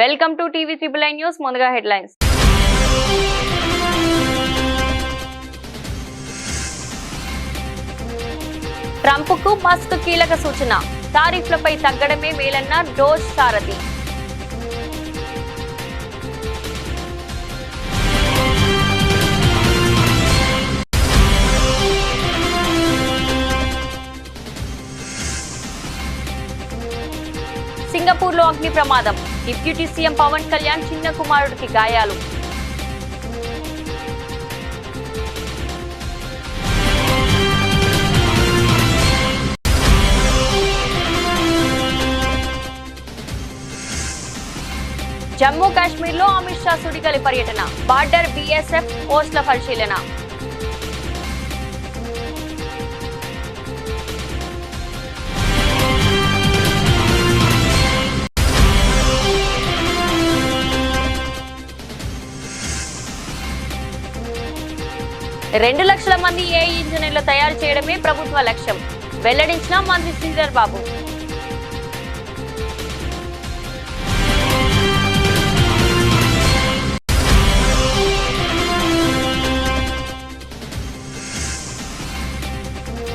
Welcome to TV triple I news. ముందుగా headlines. Trump కు Musk కీలక సూచన, టారిఫ్లపై తగ్గడమే మేలన్న డోస్ సారథి. సింగపూర్ లో అగ్ని ప్రమాదం, డిప్యూటీ సీఎం పవన్ కళ్యాణ్ చిన్న కుమారుడికి గాయాలు. జమ్మూ కాశ్మీర్ లో అమిత్ షా సుడిగాలి పర్యటన, బార్డర్ బీఎస్ఎఫ్ పోస్టుల పరిశీలన. రెండు లక్షల మంది ఏఐ ఇంజనీర్లు తయారు చేయడమే ప్రభుత్వ లక్ష్యం, వెల్లడించిన మంత్రి శ్రీధర్ బాబు.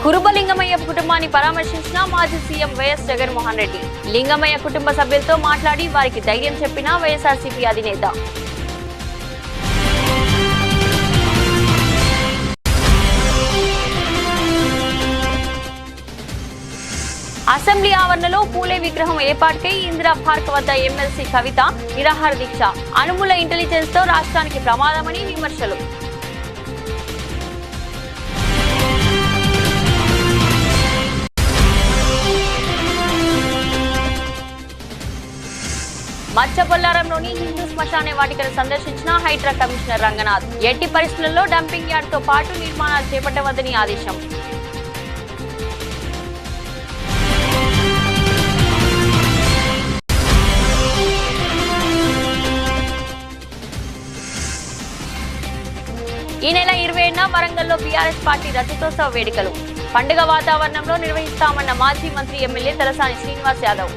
కురుబ లింగమయ్య కుటుంబాన్ని పరామర్శించిన మాజీ సీఎం వైఎస్ జగన్మోహన్ రెడ్డి. లింగమయ్య కుటుంబ సభ్యులతో మాట్లాడి వారికి ధైర్యం చెప్పిన వైఎస్ఆర్సీపీ అధినేత. అసెంబ్లీ ఆవరణలో పూలే విగ్రహం ఏర్పాటుకై ఇందిరా పార్క్ వద్ద ఎమ్మెల్సీ కవిత నిరాహార దీక్ష. అనుముల ఇంటెలిజెన్స్ తో రాష్ట్రానికి ప్రమాదమని విమర్శలు. మచ్చబొల్లారంలోని హిందూ శ్మశాన వాటికను సందర్శించిన హైడ్రా కమిషనర్ రంగనాథ్. ఎట్టి పరిస్థితుల్లో డంపింగ్ యార్డ్ తో పాటు నిర్మాణాలు చేపట్టవద్దని ఆదేశం. ఈ నెల 27న వరంగల్లో బీఆర్ఎస్ పార్టీ రజతోత్సవ వేడుకలు. పండుగ వాతావరణంలో నిర్వహిస్తామన్న మాజీ మంత్రి ఎమ్మెల్యే తలసాని శ్రీనివాస్ యాదవ్.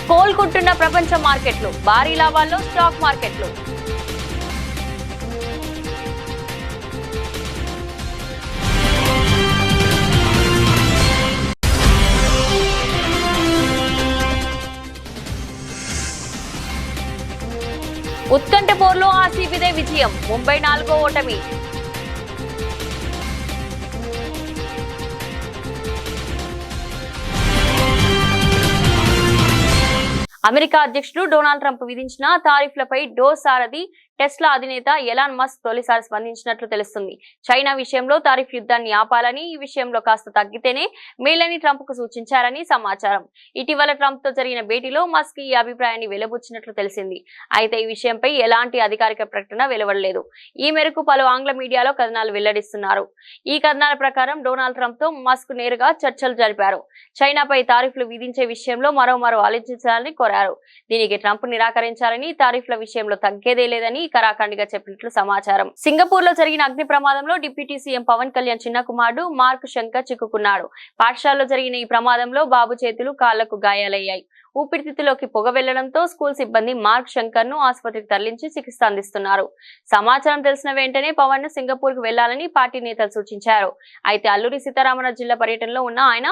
కోలుకుంటున్న ప్రపంచ మార్కెట్లు, భారీ లాభాల్లో స్టాక్ మార్కెట్లు. ఉత్కంఠ పోర్లో ఆర్సీబీదే విజయం, ముంబై 4వ ఓటమి. అమెరికా అధ్యక్షుడు డొనాల్డ్ ట్రంప్ విధించిన తారీఫ్లపై డోస్ సారథి టెస్లా అధినేత ఎలాన్ మస్క్ తొలిసారి స్పందించినట్లు తెలుస్తుంది. చైనా విషయంలో తారీఫ్ యుద్ధాన్ని ఆపాలని, ఈ విషయంలో కాస్త తగ్గితేనే మేలని ట్రంప్ కు సూచించారని సమాచారం. ఇటీవల ట్రంప్ తో జరిగిన భేటీలో మస్క్ ఈ అభిప్రాయాన్ని వెలుబుచ్చినట్లు తెలిసింది. అయితే ఈ విషయంపై ఎలాంటి అధికారిక ప్రకటన వెలువడలేదు. ఈ మేరకు పలు ఆంగ్ల మీడియాలో కథనాలు వెల్లడిస్తున్నారు. ఈ కథనాల ప్రకారం డొనాల్డ్ ట్రంప్ తో మస్క్ నేరుగా చర్చలు జరిపారు. చైనాపై తారీఫ్లు విధించే విషయంలో మరోమారు ఆలోచించాలని కోరారు. దీనికి ట్రంప్ నిరాకరించారని, తారీఫ్ల విషయంలో తగ్గేదే లేదని కరాఖండిగా చెప్పినట్లు సమాచారం. సింగపూర్ లో జరిగిన అగ్ని ప్రమాదంలో డిప్యూటీ సీఎం పవన్ కళ్యాణ్ చిన్న కుమారుడు మార్క్ శంకర్ చిక్కుకున్నాడు. పాఠశాలలో జరిగిన ఈ ప్రమాదంలో బాబు చేతులు, కాళ్లకు గాయాలయ్యాయి. ఊపిరితిత్తులోకి పొగ వెళ్లడంతో స్కూల్ సిబ్బంది మార్క్ శంకర్ ను ఆసుపత్రికి తరలించి చికిత్స అందిస్తున్నారు. సమాచారం తెలిసిన వెంటనే పవన్ ను సింగపూర్ కు వెళ్లాలని పార్టీ నేతలు సూచించారు. అయితే అల్లూరి సీతారామరాజు జిల్లా పర్యటనలో ఉన్న ఆయన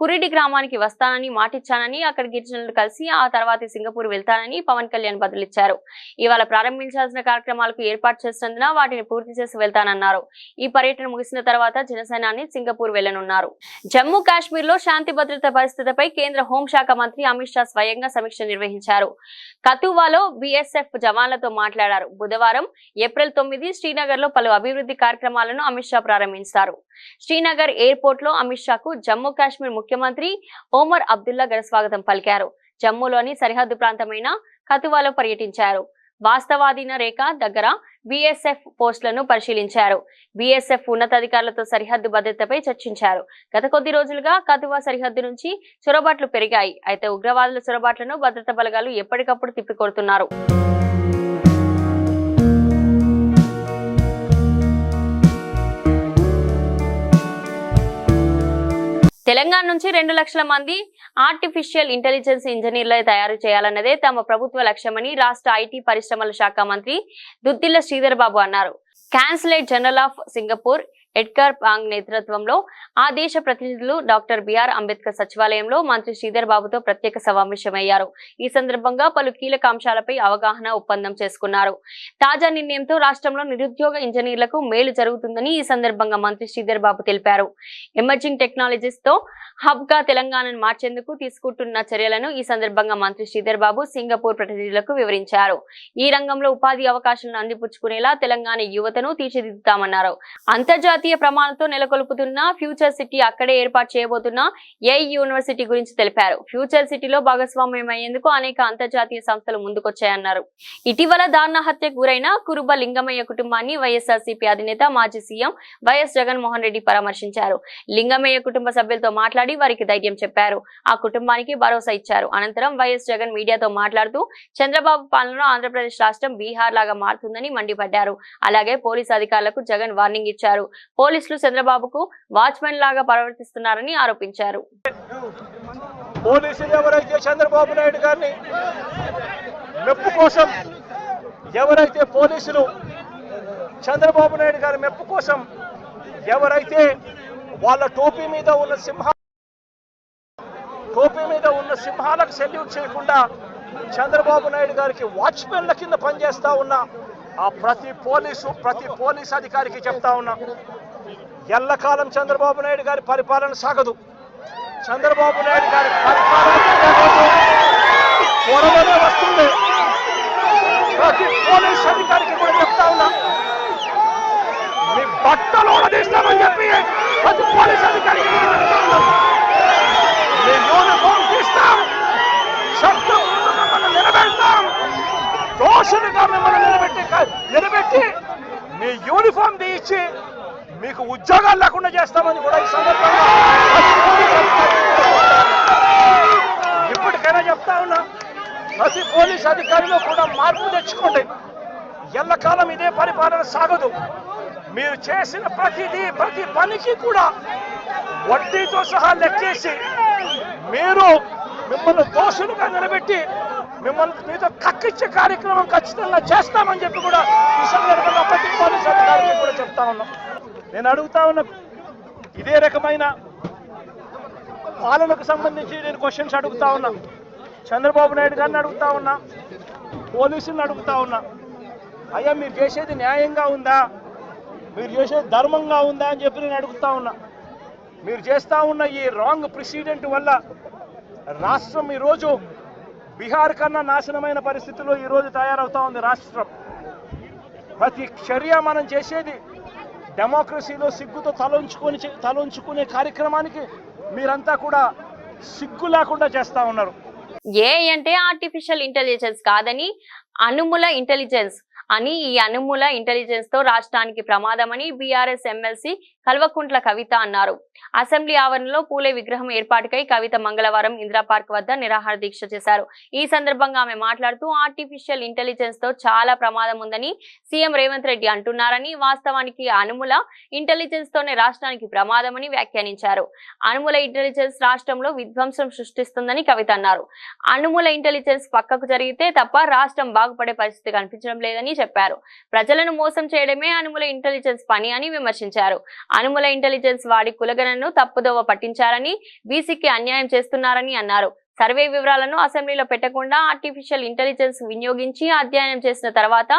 కురిడి గ్రామానికి వస్తానని మాటిచ్చానని, అక్కడ గిరిజనులు కలిసి ఆ తర్వాత సింగపూర్ వెళ్తానని పవన్ కళ్యాణ్ బదులిచ్చారు. ఇవాళ ప్రారంభించాల్సిన కార్యక్రమాలకు ఏర్పాటు చేసినందున వాటిని పూర్తి చేసి వెళ్తానన్నారు. ఈ పర్యటన ముగిసిన తర్వాత జనసేనాని సింగపూర్ వెళ్లనున్నారు. జమ్మూ కాశ్మీర్ లో శాంతి భద్రత పరిస్థితిపై కేంద్ర హోంశాఖ మంత్రి అమిత్ షా స్వయంగా సమీక్ష నిర్వహించారు. కతువాలో బీఎస్ఎఫ్ జవాన్లతో మాట్లాడారు. బుధవారం ఏప్రిల్ 9 శ్రీనగర్ లో పలు అభివృద్ధి కార్యక్రమాలను అమిత్ షా ప్రారంభించారు. శ్రీనగర్ ఎయిర్పోర్ట్ లో అమిత్ షాకు జమ్మూ కాశ్మీర్ ముఖ్యమంత్రి ఒమర్ అబ్దుల్లా ఘనస్వాగతం పలికారు. జమ్మూలోని సరిహద్దు ప్రాంతమైన కతువాలో పర్యటించారు. వాస్తవాధీన రేఖ దగ్గర బీఎస్ఎఫ్ పోస్టులను పరిశీలించారు. బీఎస్ఎఫ్ ఉన్నతాధికారులతో సరిహద్దు భద్రతపై చర్చించారు. గత కొద్ది రోజులుగా కతువా సరిహద్దు నుంచి చొరబాట్లు పెరిగాయి. అయితే ఉగ్రవాదుల చొరబాట్లను భద్రతా బలగాలు ఎప్పటికప్పుడు తిప్పికొడుతున్నారు. తెలంగాణ నుంచి 2 లక్షల మంది ఆర్టిఫిషియల్ ఇంటెలిజెన్స్ ఇంజనీర్లు తయారు చేయాలన్నదే తమ ప్రభుత్వ లక్ష్యమని రాష్ట్ర ఐటీ పరిశ్రమల శాఖ మంత్రి దుద్దిల్ల శ్రీధర్ బాబు అన్నారు. Consulate general of Singapore Edgar Pang నేతృత్వంలో ఆ దేశ ప్రతినిధులు డాక్టర్ బిఆర్ అంబేద్కర్ సచివాలయంలో మంత్రి శ్రీధర్ బాబుతో ప్రత్యేక సమావేశమయ్యారు. ఈ సందర్భంగా పలు కీలక అంశాలపై అవగాహన ఒప్పందం చేసుకున్నారు. తాజా నిర్ణయంతో రాష్ట్రంలో నిరుద్యోగ ఇంజనీర్లకు మేలు జరుగుతుందని ఈ సందర్భంగా మంత్రి శ్రీధర్ బాబు తెలిపారు. ఎమర్జింగ్ టెక్నాలజీస్ తో హబ్ గా తెలంగాణను మార్చేందుకు తీసుకుంటున్న చర్యలను ఈ సందర్భంగా మంత్రి శ్రీధర్ బాబు సింగపూర్ ప్రతినిధులకు వివరించారు. ఈ రంగంలో ఉపాధి అవకాశాలను అందిపుచ్చుకునేలా తెలంగాణ యువతను తీర్చిదిద్దుతామన్నారు. అంతర్జాతీయ ప్రమాణాలతో నెలకొల్పుతున్న ఫ్యూచర్ సిటీ అక్కడే ఏర్పాటు చేయబోతున్న ఏఐ యూనివర్సిటీ గురించి తెలిపారు. ఫ్యూచర్ సిటీలో భాగస్వామ్యం అయ్యేందుకు అనేక అంతర్జాతీయ సంస్థలు ముందుకొచ్చాయన్నారు. ఇటీవల దారుణ హత్యకు గురైన కురుబ లింగమయ్య కుటుంబాన్ని వైఎస్ఆర్సీపీ అధినేత మాజీ సీఎం వైఎస్ జగన్మోహన్ రెడ్డి పరామర్శించారు. లింగమయ్య కుటుంబ సభ్యులతో మాట్లాడి వారికి ధైర్యం చెప్పారు. ఆ కుటుంబానికి భరోసా ఇచ్చారు. అనంతరం వైఎస్ జగన్ మీడియాతో మాట్లాడుతూ చంద్రబాబు పాలనలో ఆంధ్రప్రదేశ్ రాష్ట్రం బీహార్ లాగా మారుతుందని మండిపడ్డారు. అలాగే పోలీసు అధికారులకు జగన్ వార్నింగ్ ఇచ్చారు. పోలీసులు చంద్రబాబుకు వాచ్మెన్ లాగా ప్రవర్తిస్తున్నారని ఆరోపించారు. పోలీసులు ఎవరైతే చంద్రబాబు నాయుడు గారిని మెప్పు కోసం ఎవరైతే పోలీసులు చంద్రబాబు నాయుడు గారి మెప్పు కోసం ఎవరైతే వాళ్ళ టోపీ మీద ఉన్న సింహాలకు సెల్యూట్ చేయకుండా చంద్రబాబు నాయుడు గారికి వాచ్మెన్ల కింద పనిచేస్తా ఉన్న ఆ ప్రతి పోలీస్ అధికారికి చెప్తా ఉన్నా, ఎల్లకాలం చంద్రబాబు నాయుడు గారి పరిపాలన సాగదు. చంద్రబాబు నాయుడు గారి పరిపాలన త్వరలోనే వస్తుంది. ప్రతి పోలీస్ అధికారికి కూడా చెప్తా ఉన్నా, మీ బట్టలు తీస్తామని చెప్పి ప్రతి పోలీస్ అధికారికి మీ యూనిఫామ్ తీస్తాం, శబ్దం మిమ్మల్ని నిలబెడతాం, దోషులుగా మిమ్మల్ని నిలబెట్టి మీ యూనిఫామ్ తీయించి మీకు ఉద్యోగాలు లేకుండా చేస్తామని కూడా ఈ సందర్భంగా ఇప్పటికైనా చెప్తా ఉన్నా, ప్రతి పోలీస్ అధికారిలో కూడా మార్పు తెచ్చుకోండి. ఎల్లకాలం ఇదే పరిపాలన సాగదు. మీరు చేసిన ప్రతి పనికి కూడా వడ్డీతో సహా లెక్కేసి మిమ్మల్ని దోషులుగా నిలబెట్టి మీతో కక్కిచ్చే కార్యక్రమం ఖచ్చితంగా చేస్తామని చెప్పి కూడా ఈ సందర్భంగా ప్రతి పోలీస్ అధికారికి కూడా చెప్తా ఉన్నాం. నేను అడుగుతా ఉన్నా, ఇదే రకమైన పాలనకు సంబంధించి నేను క్వశ్చన్స్ అడుగుతా ఉన్నా. చంద్రబాబు నాయుడు గారిని అడుగుతా ఉన్నా, పోలీసులను అడుగుతా ఉన్నా, అయ్యా మీరు చేసేది న్యాయంగా ఉందా, మీరు చేసేది ధర్మంగా ఉందా అని చెప్పి నేను అడుగుతా ఉన్నా. మీరు చేస్తా ఉన్న ఈ రాంగ్ ప్రెసిడెంట్ వల్ల రాష్ట్రం ఈరోజు బీహార్ కన్నా నాశనమైన పరిస్థితుల్లో ఈరోజు తయారవుతా ఉంది. రాష్ట్రం ప్రతి చర్య మనం చేసేది డెమోక్రసీలో సిగ్గుతో తలంచుకునే కార్యక్రమానికి మీరంతా కూడా సిగ్గు లేకుండా చేస్తా ఉన్నారు. ఏఐ అంటే ఆర్టిఫిషియల్ ఇంటెలిజెన్స్ కాదని అనుముల ఇంటెలిజెన్స్ అని, ఈ అనుముల ఇంటెలిజెన్స్ తో రాష్ట్రానికి ప్రమాదమని బీఆర్ఎస్ ఎమ్మెల్సీ కల్వకుంట్ల కవిత అన్నారు. అసెంబ్లీ ఆవరణలో పూలే విగ్రహం ఏర్పాటుకై కవిత మంగళవారం ఇందిరా పార్క్ వద్ద నిరాహార దీక్ష చేశారు. ఈ సందర్భంగా ఆమె మాట్లాడుతూ ఆర్టిఫిషియల్ ఇంటెలిజెన్స్ తో చాలా ప్రమాదం ఉందని సీఎం రేవంత్ రెడ్డి అంటున్నారని, వాస్తవానికి అనుముల ఇంటెలిజెన్స్ తోనే రాష్ట్రానికి ప్రమాదమని వ్యాఖ్యానించారు. అనుముల ఇంటెలిజెన్స్ రాష్ట్రంలో విధ్వంసం సృష్టిస్తుందని కవిత అన్నారు. అనుముల ఇంటెలిజెన్స్ పక్కకు జరిగితే తప్ప రాష్ట్రం బాగుపడే పరిస్థితి కనిపించడం లేదని చెప్పారు. ప్రజలను మోసం చేయడమే అనుముల ఇంటెలిజెన్స్ పని అని విమర్శించారు. అనుముల ఇంటెలిజెన్స్ వాడి కులగణను తప్పుదోవ పట్టించారని, బీసీకి అన్యాయం చేస్తున్నారని అన్నారు. సర్వే వివరాలను అసెంబ్లీలో పెట్టకుండా ఆర్టిఫిషియల్ ఇంటెలిజెన్స్ వినియోగించి అధ్యయనం చేసిన తర్వాత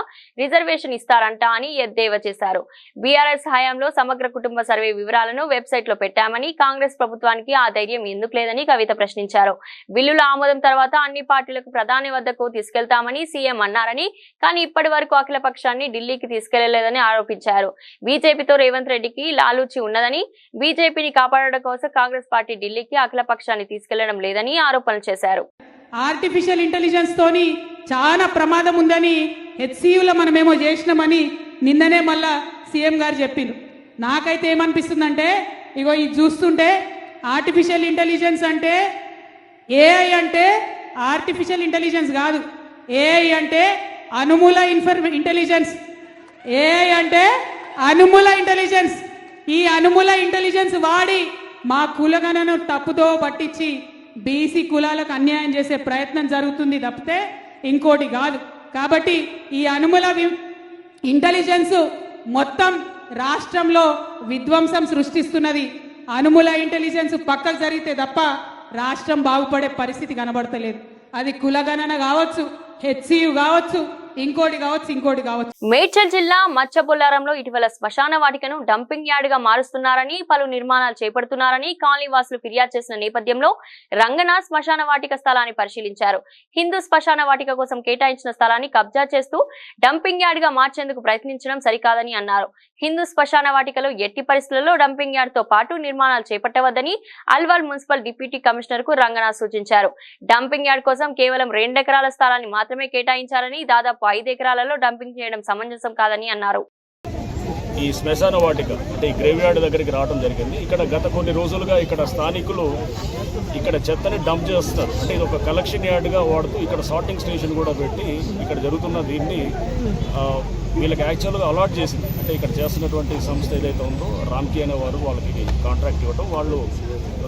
రిజర్వేషన్ ఇస్తారంట అని ఎద్దేవా చేశారు. బీఆర్ఎస్ హయాంలో సమగ్ర కుటుంబ సర్వే వివరాలను వెబ్సైట్ లో పెట్టామని, కాంగ్రెస్ ప్రభుత్వానికి ఆ ధైర్యం ఎందుకు లేదని కవిత ప్రశ్నించారు. బిల్లుల ఆమోదం తర్వాత అన్ని పార్టీలకు ప్రధాని వద్దకు తీసుకెళ్తామని సీఎం అన్నారని, కానీ ఇప్పటి వరకు అఖిల పక్షాన్ని ఢిల్లీకి తీసుకెళ్లలేదని ఆరోపించారు. బీజేపీతో రేవంత్ రెడ్డికి లాలూచి ఉన్నదని, బీజేపీని కాపాడడం కోసం కాంగ్రెస్ పార్టీ ఢిల్లీకి అఖిల పక్షాన్ని తీసుకెళ్లడం లేదని ఆరోపణ చేశారు. ఆర్టిఫిషియల్ ఇంటెలిజెన్స్ తోని చాలా ప్రమాదం ఉందని హెచ్సియులో మనమేమో చేసినామని నిన్ననే మళ్ళా సీఎం గారు చెప్పిండ్రు. నాకైతే ఏమనిపిస్తుందంటే, ఇగో ఇది చూస్తుంటే ఆర్టిఫిషియల్ ఇంటెలిజెన్స్ అంటే ఏఐ అంటే ఆర్టిఫిషియల్ ఇంటెలిజెన్స్ కాదు, ఏఐ అంటే అనుమూల ఇంటెలిజెన్స్. ఏఐ అంటే అనుమూల ఇంటెలిజెన్స్. ఈ అనుమూల ఇంటెలిజెన్స్ వాడి మా కులగణను తప్పుదో పట్టించి బీసీ కులాలకు అన్యాయం చేసే ప్రయత్నం జరుగుతుంది తప్పితే ఇంకోటి కాదు. కాబట్టి ఈ అనుముల ఇంటెలిజెన్స్ మొత్తం రాష్ట్రంలో విధ్వంసం సృష్టిస్తున్నది. అనుముల ఇంటెలిజెన్స్ పక్కకు జరిగితే తప్ప రాష్ట్రం బాగుపడే పరిస్థితి కనబడతలేదు. అది కులగణన కావచ్చు, హెచ్సియు కావచ్చు, ఇంకోటి కావచ్చు. మేడ్చల్ జిల్లా మచ్చబొల్లారంలో ఇటీవల శ్మశాన వాటికను డంపింగ్ యార్డ్ గా మారుస్తున్నారని, పలు నిర్మాణాలు చేపడుతున్నారని కాలనీవాసులు ఫిర్యాదు చేసిన నేపథ్యంలో రంగన శ్మశాన వాటిక స్థలాన్ని పరిశీలించారు. హిందూ శ్మశాన వాటిక కోసం కేటాయించిన స్థలాన్ని కబ్జా చేస్తూ డంపింగ్ యార్డ్ గా మార్చేందుకు ప్రయత్నించడం సరికాదని అన్నారు. హిందూ శ్మశాన వాటికలో ఎట్టి పరిస్థితుల్లో డంపింగ్ యార్డ్ తో పాటు నిర్మాణాలు చేపట్టవద్దని అల్వాల్ మున్సిపల్ డిప్యూటీ కమిషనర్ కు రంగన సూచించారు. డంపింగ్ యార్డ్ కోసం కేవలం 2 ఎకరాల స్థలాన్ని మాత్రమే కేటాయించారని, దాదాపు 5 ఎకరాలలో డంపింగ్ చేయడం సమంజసం కాదని అన్నారు. ఈ శ్మశాన వాటిక అంటే ఈ గ్రేవ్ యార్డ్ దగ్గరికి రావడం జరిగింది. ఇక్కడ గత కొన్ని రోజులుగా ఇక్కడ స్థానికులు ఇక్కడ చెత్తని డంప్ చేస్తారు. అంటే ఇది ఒక కలెక్షన్ యార్డ్గా వాడుతూ ఇక్కడ సార్టింగ్ స్టేషన్ కూడా పెట్టి ఇక్కడ జరుగుతున్న దీన్ని వీళ్ళకి యాక్చువల్గా అలాట్ చేసింది. అంటే ఇక్కడ చేస్తున్నటువంటి సంస్థ ఏదైతే ఉందో రామ్కి అనే వారు వాళ్ళకి కాంట్రాక్ట్ ఇవ్వటం, వాళ్ళు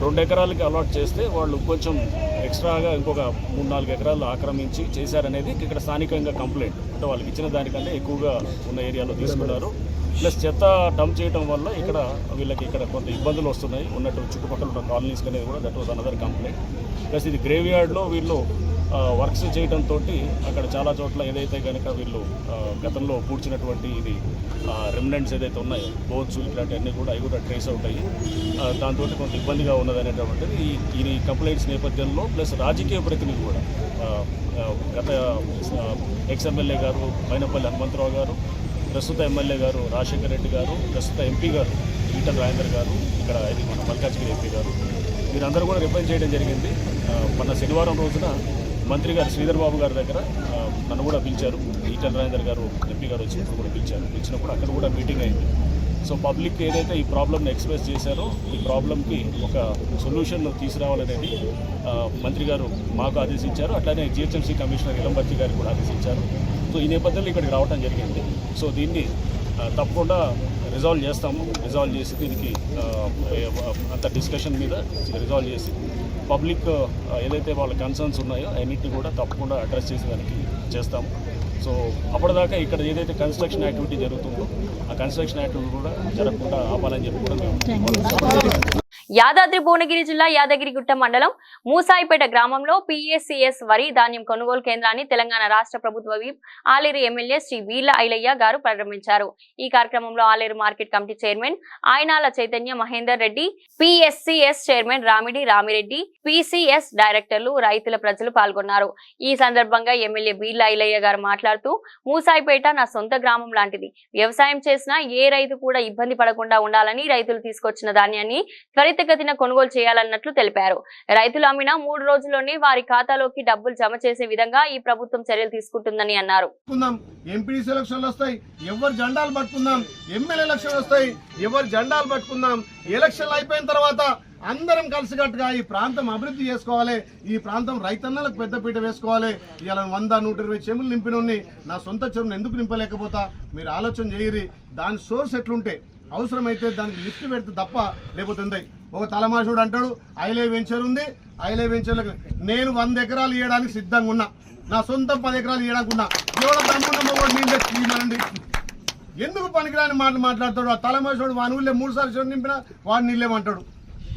2 ఎకరాలకి అలాట్ చేస్తే వాళ్ళు కొంచెం ఎక్స్ట్రాగా ఇంకొక 3-4 ఎకరాలు ఆక్రమించి చేశారనేది ఇక్కడ స్థానికంగా కంప్లైంట్. అంటే వాళ్ళకి ఇచ్చిన దానికంటే ఎక్కువగా ఉన్న ఏరియాలో తీసుకున్నారు. ప్లస్ చెత్త డంప్ చేయడం వల్ల ఇక్కడ వీళ్ళకి ఇక్కడ కొంత ఇబ్బందులు వస్తున్నాయి. ఉన్నట్టు చుట్టుపక్కల ఉన్న కాలనీస్కి అనేది కూడా that was another complaint. Plus ఇది గ్రేవ్ యార్డ్లో వీళ్ళు వర్క్స్ చేయడంతో అక్కడ చాలా చోట్ల ఏదైతే కనుక వీళ్ళు గతంలో పూడ్చినటువంటి ఇది రెమినెంట్స్ ఏదైతే ఉన్నాయో బోన్స్ ఇట్లాంటివన్నీ కూడా అవి కూడా ట్రేస్ అవుట్ అయ్యి దాంతో కొంత ఇబ్బందిగా ఉన్నదనేటువంటిది ఈ కంప్లైంట్స్ నేపథ్యంలో ప్లస్ రాజకీయ ప్రతినిధులు కూడా గత ఎక్స్ఎమ్మెల్యే గారు మైనపల్లి హనుమంతరావు గారు, ప్రస్తుత ఎమ్మెల్యే గారు రాజశేఖర రెడ్డి గారు, ప్రస్తుత ఎంపీ గారు ఈటల రాజేందర్ గారు, ఇక్కడ ఇది మన మల్కాజ్గిరి ఎంపీ గారు, వీరందరూ కూడా రిప్రజెంట్ చేయడం జరిగింది. మొన్న శనివారం రోజున మంత్రి గారు శ్రీధర్ బాబు గారి దగ్గర నన్ను కూడా పిలిచారు. ఈటల రాజేందర్ గారు ఎంపీ గారు వచ్చినప్పుడు కూడా పిలిచినప్పుడు అక్కడ కూడా మీటింగ్ అయింది. సో పబ్లిక్ ఏదైతే ఈ ప్రాబ్లమ్ని ఎక్స్ప్రెస్ చేశారో ఈ ప్రాబ్లంకి ఒక సొల్యూషన్ తీసుకురావాలనేది మంత్రి గారు మాకు ఆదేశించారు. అట్లానే జిహెచ్ఎంసీ కమిషనర్ ఇలంబర్తి గారు కూడా ఆదేశించారు. సో ఈ నేపథ్యంలో ఇక్కడికి రావడం జరిగింది. సో దీన్ని తప్పకుండా రిజాల్వ్ చేస్తాము. రిజాల్వ్ చేసి దీనికి అంత డిస్కషన్ మీద రిజాల్వ్ చేసి పబ్లిక్ ఏదైతే వాళ్ళ కన్సర్న్స్ ఉన్నాయో అన్నింటినీ కూడా తప్పకుండా అడ్రస్ చేసేదానికి చేస్తాము. సో అప్పటిదాకా ఇక్కడ ఏదైతే కన్స్ట్రక్షన్ యాక్టివిటీ జరుగుతుందో ఆ కన్స్ట్రక్షన్ యాక్టివిటీ కూడా జరగకుండా ఆపాలని చెప్పి కూడా మేము యాదాద్రి భువనగిరి జిల్లా యాదగిరిగుట్ట మండలం మూసాయిపేట గ్రామంలో పిఎస్సిఎస్ వరి ధాన్యం కొనుగోలు కేంద్రాన్ని తెలంగాణ రాష్ట్ర ప్రభుత్వ విప్ ఆలేరు ఎమ్మెల్యే శ్రీ వీర్ల ఐలయ్య గారు ప్రారంభించారు. ఈ కార్యక్రమంలో Aler market committee chairman Ayanala Chaitanya Mahender Reddy, PSCS chairman Ramireddy, PCS డైరెక్టర్లు, రైతుల ప్రజలు పాల్గొన్నారు. ఈ సందర్భంగా ఎమ్మెల్యే వీర్ల ఐలయ్య గారు మాట్లాడుతూ మూసాయిపేట నా సొంత గ్రామం లాంటిది. వ్యవసాయం చేసినా ఏ రైతు కూడా ఇబ్బంది పడకుండా ఉండాలని రైతులు తీసుకొచ్చిన ధాన్యాన్ని త్వరితగతిన కొనుగోలు చేయాలన్నట్లు తెలిపారు. రైతులు అమ్మిన 3 రోజుల్లోనే వారి ఖాతాలోకి డబ్బులు జమ చేసే విధంగా ఈ ప్రభుత్వం చర్యలు తీసుకుంటుందని అన్నారు. ఎంపీడీ ఎలక్షన్లు వస్తాయి, ఎవరు జెండాలు పట్టుకుందాం. ఎమ్మెల్యే ఎలక్షన్లు వస్తాయి, ఎవరు జెండాలు పట్టుకుందాం. ఎలక్షన్లు అయిపోయిన తర్వాత అందరం కలిసికట్టుగా ఈ ప్రాంతం అభివృద్ధి చేసుకోవాలి. ఈ ప్రాంతం రైతన్నలకు పెద్దపీట వేసుకోవాలి. ఇలా 100-120 చెరువులు నింపినోని నా సొంత చెరువును ఎందుకు నింపలేకపోతా? మీరు ఆలోచన చేయరి. దాని సోర్స్ ఎట్లుంటే అవసరమైతే దానికి లిఫ్ట్ పెడితే తప్ప లేకపోతుంది. ఒక తలమాషుడు అంటాడు ఐలే వెంచర్ ఉంది, ఐలే వెంచర్లకు నేను 100 ఎకరాలు ఇవ్వడానికి సిద్ధంగా ఉన్నా. నా సొంతం 10 ఎకరాలు ఇవ్వడానికి ఉన్నా. ఎవడో దమ్ముండి ఎందుకు పనికిరాని మాటలు మాట్లాడతాడు? ఆ తలమాషుడు వాని ఊళ్ళో 3 సార్లు చెరువు నింపినా వాడిని నిల్లేమంటాడు.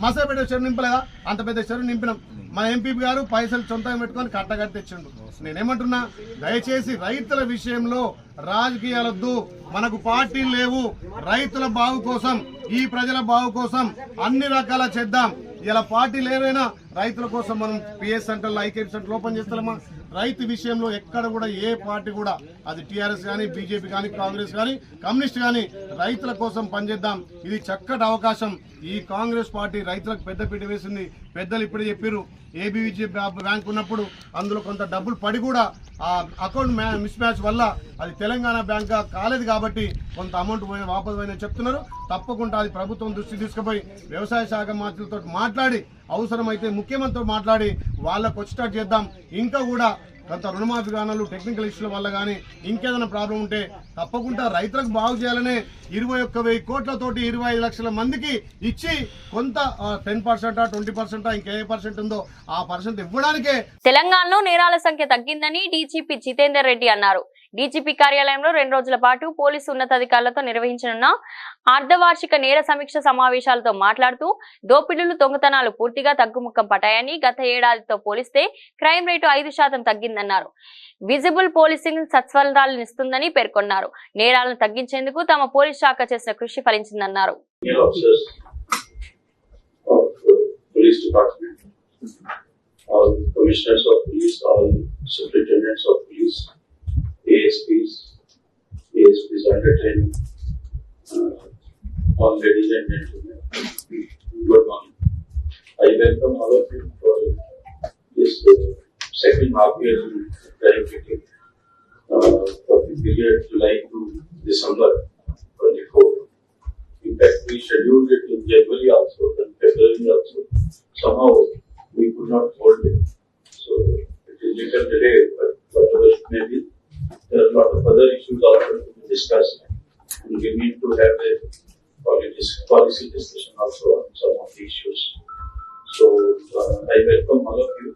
మసాపేట చెరువు నింపలేదా? అంత పెద్ద చెరువు నింపినాం. మన ఎంపీ గారు పైసలు సొంతంగా పెట్టుకొని కట్టగట్టి తెచ్చిండు. నేనేమంటున్నా, దయచేసి రైతుల విషయంలో రాజకీయాలొద్దు. మనకు పార్టీలు లేవు. రైతుల బాగు కోసం, ఈ ప్రజల బాగు కోసం అన్ని రకాల చేద్దాం. ఇలా పార్టీలు ఏవైనా రైతుల కోసం మనం పిఎస్ సెంటర్లు, ఐకేపీ సెంటర్లు ఓపెన్ చేస్తామా? రైతు విషయంలో ఎక్కడ కూడా ఏ పార్టీ కూడా, అది టీఆర్ఎస్ కానీ, బీజేపీ కానీ, కాంగ్రెస్ కానీ, కమ్యూనిస్ట్ కానీ, రైతుల కోసం పనిచేద్దాం. ఇది చక్కటి అవకాశం. ఈ కాంగ్రెస్ పార్టీ రైతులకు పెద్దపీట వేసింది. పెద్దలు ఇప్పుడే చెప్పారు, ఏబీవీజీ బ్యాంక్ ఉన్నప్పుడు అందులో కొంత డబ్బులు పడి కూడా ఆ అకౌంట్ మిస్ మ్యాచ్ వల్ల అది తెలంగాణ బ్యాంక్ కాలేదు కాబట్టి కొంత అమౌంట్ వాపసు పోయిన చెప్తున్నారు. తప్పకుండా అది ప్రభుత్వం దృష్టి తీసుకుపోయి వ్యవసాయ శాఖ మంత్రులతో మాట్లాడి, అవసరమైతే ముఖ్యమంత్రితో మాట్లాడి వాళ్ళకు వచ్చేటట్టు చేద్దాం. ఇంకా కూడా కొంత రుణమాఫీ కానాలు టెక్నికల్ ఇష్యూల వల్ల కానీ ఇంకేదైనా ప్రాబ్లం ఉంటే తప్పకుండా రైతులకు బాగు చేయాలనే 21,000 కోట్లతోటి 25 లక్షల మందికి ఇచ్చి కొంత 10%, 20% ఇంకే పర్సెంట్ ఉందో ఆ పర్సెంట్ ఇవ్వడానికే. తెలంగాణలో నేరాల సంఖ్య తగ్గిందని డీజీపీ జితేందర్ రెడ్డి అన్నారు. డీజీపీ కార్యాలయంలో 2 రోజుల పాటు పోలీసు ఉన్నతాధికారులతో నిర్వహించనున్న అర్ధవార్షిక నేర సమీక్ష సమావేశాలతో మాట్లాడుతూ దోపిడీలు, దొంగతనాలు పూర్తిగా తగ్గుముఖం పట్టాయని, గత ఏడాదితో పోలిస్తే క్రైమ్ రేటు 5% తగ్గిందన్నారు. విజిబుల్ పోలీసింగ్ సత్ఫలితాలనిస్తుందని పేర్కొన్నారు. నేరాలను తగ్గించేందుకు తమ పోలీస్ శాఖ చేసిన కృషి ఫలించిందన్నారు. ASPs under training, all ladies and gentlemen, good morning. I welcome all of you for this second half year verification for the period July to December 24. In fact, we scheduled it in January also and February also. Somehow we could not hold it, so it is little delayed, but whatever it may be, there are a lot of other issues also to be discussed, and we need to have a policy discussion also on some of the issues. So I welcome all of you.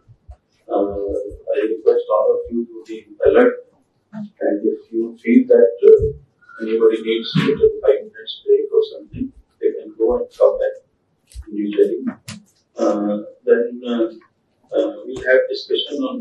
I request all of you to be alert, and if you feel that anybody needs to take a 5 minutes break or something, they can go and come back immediately. Then we'll have discussion on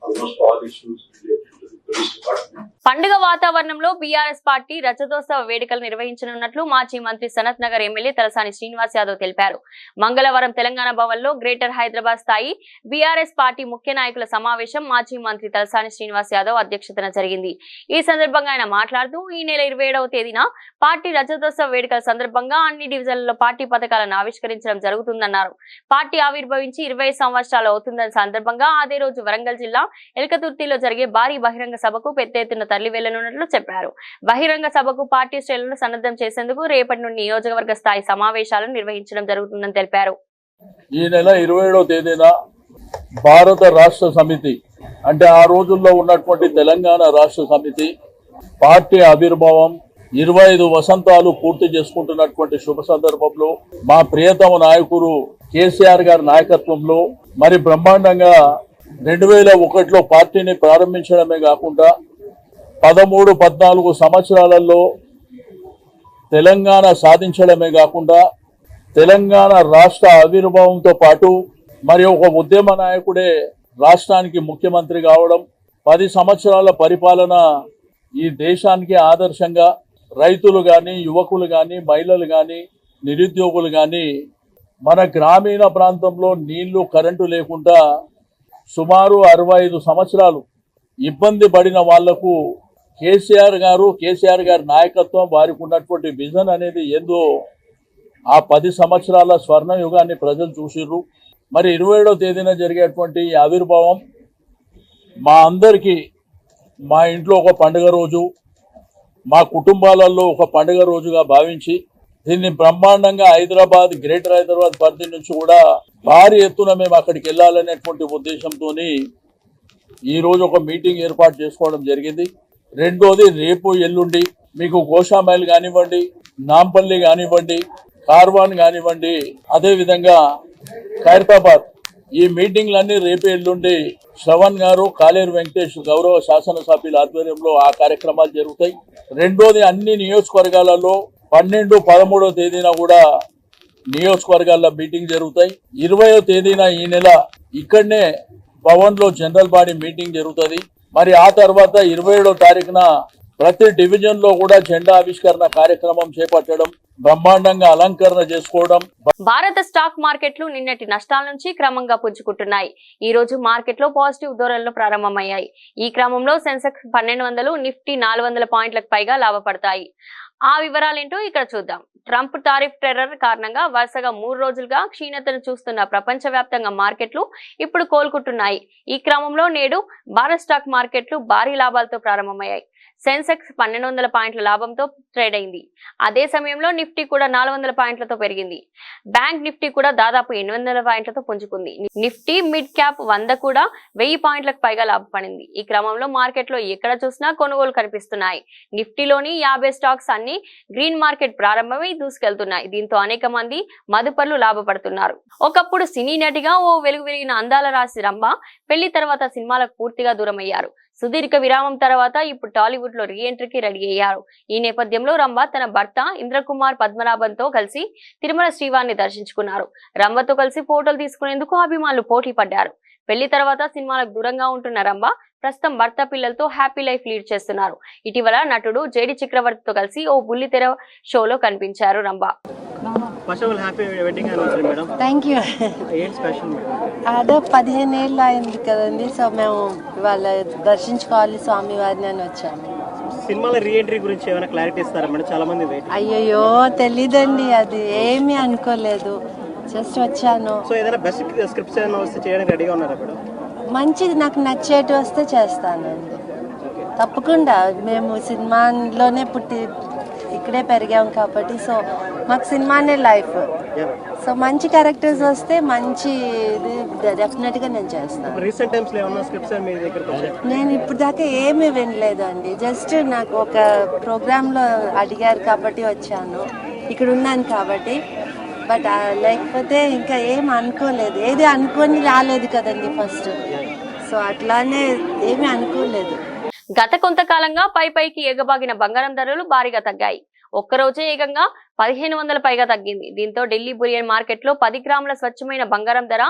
almost all issues related to the police department. పండుగ వాతావరణంలో BRS party రజతోత్సవ వేడుకలు నిర్వహించనున్నట్లు మాజీ మంత్రి Sanath Nagar MLA Talasani Srinivas Yadav తెలిపారు. మంగళవారం తెలంగాణ భవన్ లో greater Hyderabad స్థాయి బీఆర్ఎస్ పార్టీ ముఖ్య నాయకుల సమావేశం మాజీ మంత్రి తలసాని శ్రీనివాస్ యాదవ్ అధ్యక్షతన జరిగింది. ఈ సందర్భంగా ఆయన మాట్లాడుతూ ఈ నెల 27వ తేదీన పార్టీ రజతోత్సవ వేడుకల సందర్భంగా అన్ని డివిజన్లలో పార్టీ పథకాలను ఆవిష్కరించడం జరుగుతుందన్నారు. పార్టీ ఆవిర్భవించి 20 సంవత్సరాలు అవుతుందన్న సందర్భంగా అదే రోజు వరంగల్ జిల్లా ఎల్కతుర్తిలో జరిగే భారీ బహిరంగ సభకు పెద్ద ఎత్తున తరలి వెళ్లనున్నట్లు చెప్పారు. బహిరంగ సభకు పార్టీ శ్రేణులను సన్నద్ధం చేసేందుకు రేపటి నుండి నియోజకవర్గ స్థాయి సమావేశాలను నిర్వహించడం జరుగుతుందని తెలిపారు. ఈ నెల 27వ తేదీన భారత రాష్ట్ర సమితి అంటే ఆ రోజుల్లో ఉన్నటువంటి తెలంగాణ రాష్ట్ర సమితి పార్టీ ఆవిర్భావం 25 వసంతాలు పూర్తి చేసుకుంటున్నటువంటి శుభ సందర్భంలో మా ప్రియతమ నాయకుడు కేసీఆర్ గారి నాయకత్వంలో మరి బ్రహ్మాండంగా 2001లో పార్టీని ప్రారంభించడమే కాకుండా 13-14 సంవత్సరాలలో తెలంగాణ సాధించడమే కాకుండా తెలంగాణ రాష్ట్ర ఆవిర్భావంతో పాటు మరి ఒక ఉద్యమ నాయకుడే రాష్ట్రానికి ముఖ్యమంత్రి కావడం, 10 సంవత్సరాల పరిపాలన ఈ దేశానికి ఆదర్శంగా రైతులు కానీ, యువకులు కానీ, మహిళలు కానీ, నిరుద్యోగులు కానీ మన గ్రామీణ ప్రాంతంలో నీళ్లు, కరెంటు లేకుండా సుమారు 65 సంవత్సరాలు ఇబ్బంది పడిన వాళ్లకు కేసీఆర్ గారి నాయకత్వం, వారికి ఉన్నటువంటి విజన్ అనేది ఏందో ఆ 10 సంవత్సరాల స్వర్ణ యుగాన్ని ప్రజలు చూసిర్రు. మరి 27వ తేదీన జరిగేటువంటి ఆవిర్భావం మా అందరికీ మా ఇంట్లో ఒక పండుగ రోజు, మా కుటుంబాలలో ఒక పండుగ రోజుగా భావించి దీన్ని బ్రహ్మాండంగా గ్రేటర్ హైదరాబాద్ పరిధి నుంచి కూడా భారీ ఎత్తున మేము అక్కడికి వెళ్ళాలనేటువంటి ఉద్దేశంతో ఈ రోజు ఒక మీటింగ్ ఏర్పాటు చేసుకోవడం జరిగింది. రెండోది రేపు ఎల్లుండి మీకు గోషామైల్ కానివ్వండి, నాంపల్లి కానివ్వండి, కార్వాన్ కానివ్వండి, అదేవిధంగా ఖైరతాబాద్ ఈ మీటింగ్లన్నీ రేపు ఎల్లుండి శ్రవణ్ గారు, కాలేరు వెంకటేష్ గౌరవ శాసనసభ్యుల ఆధ్వర్యంలో ఆ కార్యక్రమాలు జరుగుతాయి. రెండోది అన్ని నియోజకవర్గాలలో 12, 13వ తేదీన కూడా నియోజకవర్గాల్లో మీటింగ్ జరుగుతాయి. 20వ తేదీన ఈ నెల ఇక్కడనే భవన్ లో జనరల్ బాడీ మీటింగ్ జరుగుతుంది. మరి ఆ తర్వాత 27వ తారీఖున ప్రతి డివిజన్ లో కూడా జెండా ఆవిష్కరణ కార్యక్రమం చేపట్టడం, బ్రహ్మాండంగా అలంకరణ చేసుకోవడం. భారత స్టాక్ మార్కెట్లు నిన్నటి నష్టాల నుంచి క్రమంగా పుంజుకుంటున్నాయి. ఈ రోజు మార్కెట్ లో పాజిటివ్ ధోరణులు ప్రారంభమయ్యాయి. ఈ క్రమంలో సెన్సెక్స్ 1200, నిఫ్టీ 400 పాయింట్లకు పైగా లాభపడతాయి. ఆ వివరాలేంటో ఇక్కడ చూద్దాం. ట్రంప్ టారిఫ్ టెర్రర్ కారణంగా వరుసగా 3 రోజులుగా క్షీణతను చూస్తున్న ప్రపంచవ్యాప్తంగా మార్కెట్లు ఇప్పుడు కోలుకుంటున్నాయి. ఈ క్రమంలో నేడు భారత స్టాక్ మార్కెట్లు భారీ లాభాలతో ప్రారంభమయ్యాయి. సెన్సెక్స్ 1200 పాయింట్ల లాభంతో ట్రేడ్ అయింది. అదే సమయంలో నిఫ్టీ కూడా 400 పాయింట్లతో పెరిగింది. బ్యాంక్ నిఫ్టీ కూడా దాదాపు 800 పాయింట్లతో పుంజుకుంది. నిఫ్టీ మిడ్ క్యాప్ 100 కూడా 1000 పాయింట్లకు పైగా లాభపడింది. ఈ క్రమంలో మార్కెట్లో ఎక్కడ చూసినా కొనుగోలు కనిపిస్తున్నాయి. నిఫ్టీలోని 50 స్టాక్స్ అన్ని గ్రీన్ మార్కెట్ ప్రారంభమై దూసుకెళ్తున్నాయి. దీంతో అనేక మంది మదుపర్లు లాభపడుతున్నారు. ఒకప్పుడు సినీ నటిగా ఓ వెలుగు వెలిగిన అందాల రాశి రంభ పెళ్లి తర్వాత సినిమాలకు పూర్తిగా దూరం అయ్యారు. సుదీర్ఘ విరామం తర్వాత ఇప్పుడు టాలీవుడ్ లో రీ ఎంట్రీకి రెడీ అయ్యారు. ఈ నేపథ్యంలో రంభ తన భర్త ఇంద్రకుమార్ పద్మనాభంతో కలిసి తిరుమల శ్రీవారిని దర్శించుకున్నారు. రంభతో కలిసి ఫోటోలు తీసుకునేందుకు అభిమానులు పోటీ పడ్డారు. పెళ్లి తర్వాత సినిమాలకు దూరంగా ఉంటున్న రంభ ప్రస్తుతం భర్త పిల్లలతో హ్యాపీ లైఫ్ లీడ్ చేస్తున్నారు. ఇటీవల నటుడు జేడి చక్రవర్తితో కలిసి ఓ బుల్లితెర షోలో కనిపించారు రంభ. Thank you. అదే 15 ఏళ్ళు అయింది కదండి, సో మేము వాళ్ళ దర్శించుకోవాలి స్వామి వారిని అని వచ్చాము. సినిమాల రీ ఎంట్రీ గురించి ఏమైనా క్లారిటీ ఇస్తారా మేడం? చాలా మంది అయ్యయ్యో తెలీదండి, అది ఏమీ అనుకోలేదు, జస్ట్ వచ్చాను. సో ఏదైనా బెస్ట్ స్క్రిప్ట్స్ ఏమైనా వస్తే చేయడానికి రెడీగా ఉన్నారా మేడం? మంచిది, నాకు నచ్చేటి వస్తే చేస్తానండి తప్పకుండా. మేము సినిమాలోనే పుట్టి ఇక్కడే పెరిగాం కాబట్టి సో మాకు సినిమానే లైఫ్. సో మంచి క్యారెక్టర్స్ వస్తే మంచి డెఫినెట్గా నేను చేస్తాను. రీసెంట్ టైమ్స్లో ఏమన్నా స్క్రిప్ట్స్ మీ దగ్గర? నేను ఇప్పుడు దాకా ఏమీ వినలేదండి, జస్ట్ నాకు ఒక ప్రోగ్రాంలో అడిగారు కాబట్టి వచ్చాను, ఇక్కడ ఉన్నాను కాబట్టి. బట్ లేకపోతే ఇంకా ఏం అనుకోలేదు, ఏది అనుకొని రాలేదు కదండి ఫస్ట్, సో అట్లానే ఏమీ అనుకోలేదు. గత కొంతకాలంగా పైకి ఎగబాగిన బంగారం ధరలు భారీగా తగ్గాయి. ఒక్కరోజే ఏకంగా 1500 పైగా తగ్గింది. దీంతో ఢిల్లీ బులియన్ మార్కెట్ లో 10 గ్రాముల స్వచ్ఛమైన బంగారం ధర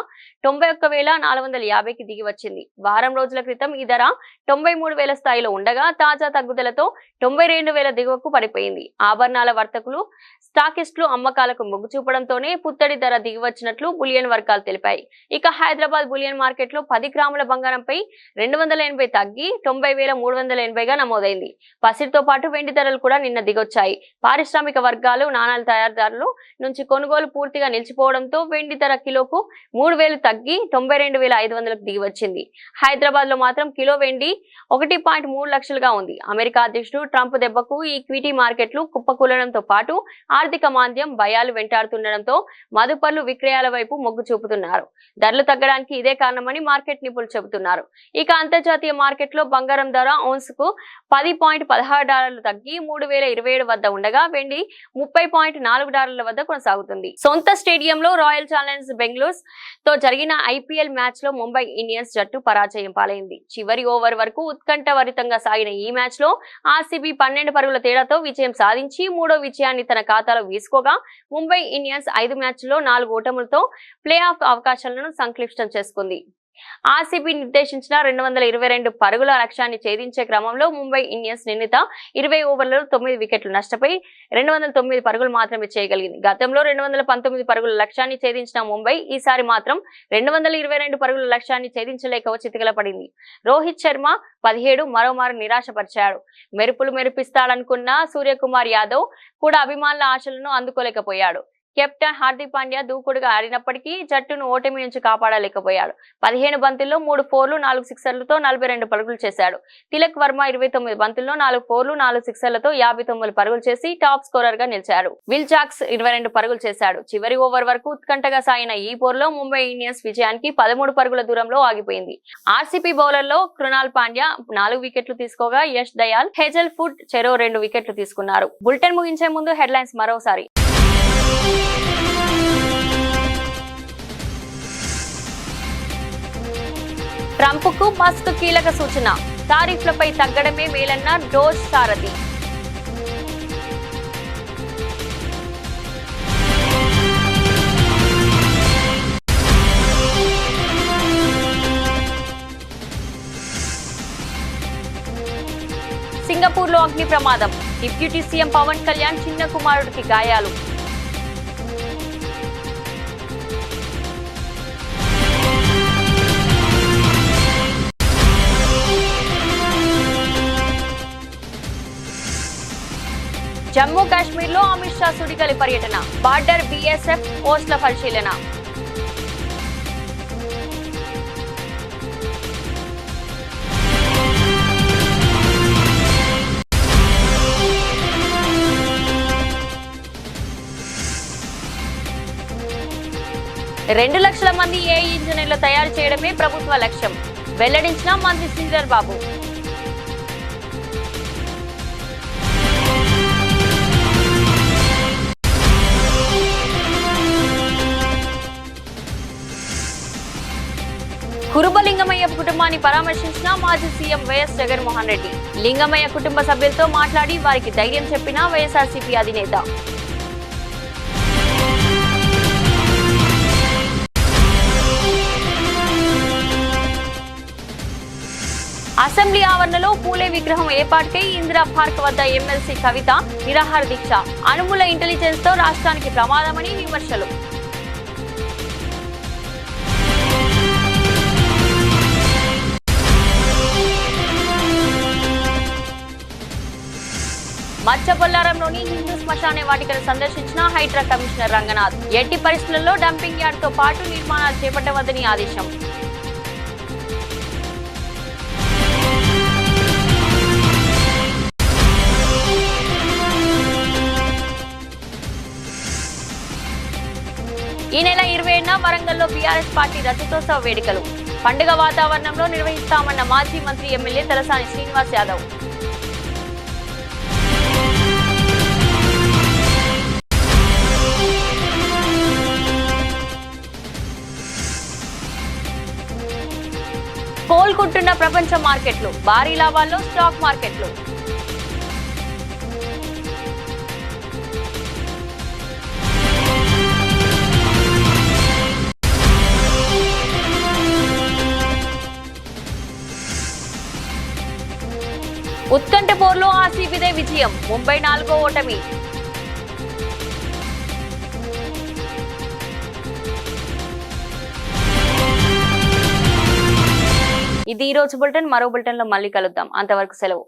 91,450కి దిగి వచ్చింది. వారం రోజుల క్రితం ఈ ధర 93,000 స్థాయిలో ఉండగా తాజా తగ్గుదలతో 92,000 దిగువకు పడిపోయింది. ఆభరణాల వర్తకులు స్టాకిస్టులు అమ్మకాలకు మొగ్గు చూపడంతోనే పుత్తడి ధర దిగివచ్చినట్లు బులియన్ వర్గాలు తెలిపాయి. ఇక హైదరాబాద్ బులియన్ మార్కెట్ లో 10 గ్రాముల బంగారంపై 280 తగ్గి 90,380గా నమోదైంది. పసిడితో పాటు వెండి ధరలు కూడా నిన్న దిగొచ్చాయి. పారిశ్రామిక వర్గాలు నాణాల తయారీదారులు నుంచి కొనుగోలు పూర్తిగా నిలిచిపోవడంతో వెండి ధర కిలోకు 3,000 తగ్గి 92,500కు దిగి వచ్చింది. హైదరాబాద్ లో మాత్రం కిలో వెండి 1.3 లక్షలుగా ఉంది. అమెరికా అధ్యక్షుడు ట్రంప్ దెబ్బకు ఈ ఈక్విటీ మార్కెట్లు కుప్పకూలడంతో పాటు ఆర్థిక మాంద్యం భయాలు వెంటాడుతుండడంతో మదుపర్లు విక్రయాల వైపు మొగ్గు చూపుతున్నారు. ధరలు తగ్గడానికి ఇదే కారణమని మార్కెట్ నిపుణులు చెబుతున్నారు. ఇక అంతర్జాతీయ మార్కెట్ లో బంగారం ధర ఔన్స్ కు $10.16 తగ్గి 3,027 వద్ద ఉండగా వెండి $30.4 వద్ద కొనసాగుతుంది. సొంత స్టేడియంలో రాయల్ ఛాలెంజర్స్ బెంగళూరు తో జరిగిన ఐపీఎల్ మ్యాచ్ లో ముంబై ఇండియన్స్ జట్టు పరాజయం పాలైంది. చివరి ఓవర్ వరకు ఉత్కంఠభరితంగా సాగిన ఈ మ్యాచ్ లో ఆర్సీబీ 12 పరుగుల తేడాతో విజయం సాధించి 3వ విజయాన్ని తన ఖాతాలో వేసుకోగా ముంబై ఇండియన్స్ 5 మ్యాచ్ల్లో 4 ఓటములతో ప్లే ఆఫ్ అవకాశాలను సంక్లిష్టం చేసుకుంది. ఆర్సీబీ నిర్దేశించిన 222 పరుగుల లక్ష్యాన్ని ఛేదించే క్రమంలో ముంబై ఇండియన్స్ నిర్ణీత 20 ఓవర్లలో 9 వికెట్లు నష్టపోయి 209 పరుగులు మాత్రమే చేయగలిగింది. గతంలో 219 పరుగుల లక్ష్యాన్ని ఛేదించిన ముంబై ఈసారి మాత్రం 222 పరుగుల లక్ష్యాన్ని ఛేదించలేక చితికిలపడింది. రోహిత్ శర్మ 17 మరోమారు నిరాశపరిచాడు. మెరుపులు మెరిపిస్తాడనుకున్న సూర్యకుమార్ యాదవ్ కూడా అభిమానుల ఆశలను అందుకోలేకపోయాడు. కెప్టెన్ హార్దిక్ పాండ్యా దూకుడుగా ఆడినప్పటికీ జట్టును ఓటమి నుంచి కాపాడలేకపోయాడు. 15 బంతుల్లో 3 ఫోర్లు 4 సిక్సర్లతో 42 పరుగులు చేశాడు. తిలక్ వర్మ 29 బంతుల్లో 4 ఫోర్లు 4 సిక్సర్లతో 59 పరుగులు చేసి టాప్ స్కోరర్ గా నిలిచాడు. విల్ జాక్స్ 22 పరుగులు చేశాడు. చివరి ఓవర్ వరకు ఉత్కంఠగా సాగిన ఈ పోరులో ముంబై ఇండియన్స్ విజయానికి 13 పరుగుల దూరంలో ఆగిపోయింది. ఆర్సీబీ బౌలర్లో కృణాల్ పాండ్యా 4 వికెట్లు తీసుకోగా యష్ దయాల్, హెజల్ ఫుడ్ చెరో 2 వికెట్లు తీసుకున్నారు. బులెటిన్ ముగించే ముందు హెడ్లైన్స్ మరోసారి. ట్రంప్ కు మస్తు కీలక సూచన, టారిఫ్లపై తగ్గడమే మేలన్న డోస్ సారథి. సింగపూర్ లో అగ్ని ప్రమాదం, డిప్యూటీ సీఎం పవన్ కళ్యాణ్ చిన్న కుమారుడికి గాయాలు. జమ్మూ కాశ్మీర్ లో అమిత్ షా సుడిగాలి పర్యటన, బార్డర్ బీఎస్ఎఫ్ పోస్టుల పరిశీలన. 2 లక్షల మంది ఏఐ ఇంజనీర్లు తయారు చేయడమే ప్రభుత్వ లక్ష్యం వెల్లడించిన మంత్రి శ్రీధర్ బాబు. కురుబ లింగమయ్య కుటుంబాన్ని పరామర్శించిన మాజీ సీఎం వైఎస్ జగన్మోహన్ రెడ్డి. లింగమయ్య కుటుంబ సభ్యులతో మాట్లాడి వారికి ధైర్యం చెప్పిన వైఎస్ఆర్సీపీ అధినేత. అసెంబ్లీ ఆవరణలో పూలే విగ్రహం ఏర్పాటుకై ఇందిరా పార్క్ వద్ద ఎమ్మెల్సీ కవిత నిరాహార దీక్ష. అనుమూల ఇంటెలిజెన్స్ తో రాష్ట్రానికి ప్రమాదమని విమర్శలు. మచ్చబొల్లారంలోని హిందూ శ్మశాన వాటికను సందర్శించిన హైడ్రా కమిషనర్ రంగనాథ్. ఎట్టి పరిస్థితుల్లో డంపింగ్ యార్డ్ తో పాటు నిర్మాణాలు చేపట్టవద్దని ఆదేశం. ఈ నెల 20న వరంగల్లో బీఆర్ఎస్ పార్టీ రజతోత్సవ వేడుకలు. పండుగ వాతావరణంలో నిర్వహిస్తామన్న మాజీ మంత్రి ఎమ్మెల్యే తలసాని శ్రీనివాస్ యాదవ్. కోలుకుంటున్న ప్రపంచ మార్కెట్లు, భారీ లాభాల్లో స్టాక్ మార్కెట్లు. ఉత్కంఠ పోర్లో ఆర్సీబీదే విజయం, ముంబై 4వ ఓటమి. ఇది ఈ రోజు బులెటిన్. మరో బులెటిన్ లో మళ్ళీ కలుద్దాం. అంతవరకు సెలవు.